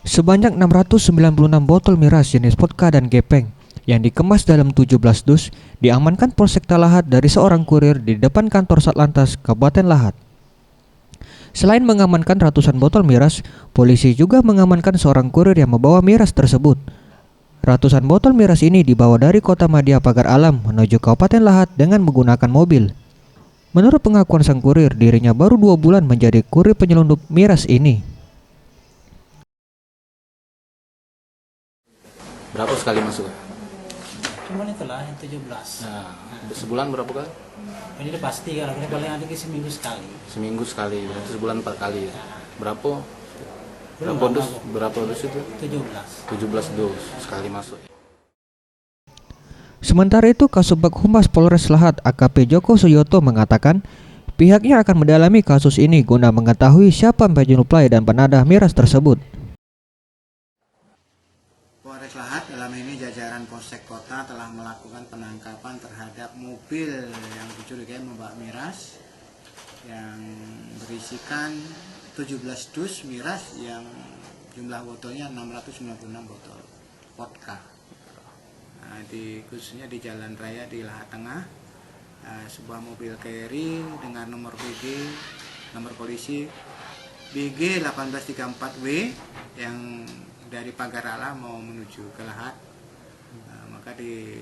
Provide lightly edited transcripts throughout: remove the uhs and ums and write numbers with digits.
Sebanyak 696 botol miras jenis vodka dan gepeng yang dikemas dalam 17 dus diamankan Polsek Talahat dari seorang kurir di depan kantor Satlantas Kabupaten Lahat. Selain mengamankan ratusan botol miras, polisi juga mengamankan seorang kurir yang membawa miras tersebut. Ratusan botol miras ini dibawa dari Kota Madia Pagar Alam menuju Kabupaten Lahat dengan menggunakan mobil. Menurut pengakuan sang kurir, dirinya baru 2 bulan menjadi kurir penyelundup miras ini. Berapa sekali masuk? Cuman itulah yang 17. Nah, sebulan berapa kali? Ini udah pasti kalau ini paling ada seminggu sekali. Seminggu sekali, berarti sebulan 4 kali ya. Berapa? Berapa dus itu? 17. 17 dus sekali masuk. Sementara itu, Kasubag Humas Polres Lahat AKP Joko Suyoto mengatakan pihaknya akan mendalami kasus ini guna mengetahui siapa penyuplai dan penadah miras tersebut. Polres Lahat dalam ini jajaran Polsek Kota telah melakukan penangkapan terhadap mobil yang dicurigai membawa miras yang berisikan 17 dus miras yang jumlah botolnya 696 botol vodka. Nah, khususnya di Jalan Raya di Lahat Tengah, sebuah mobil carry dengan nomor polisi BG 1834W yang dari Pagar Alam mau menuju ke Lahat. Maka di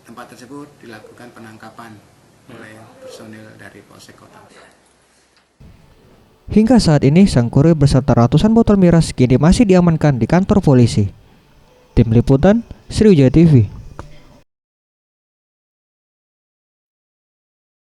tempat tersebut dilakukan penangkapan oleh personil dari Polsek Kota. Hingga saat ini, sang kurir beserta ratusan botol miras kini masih diamankan di kantor polisi. Tim Liputan, Sriwijaya TV.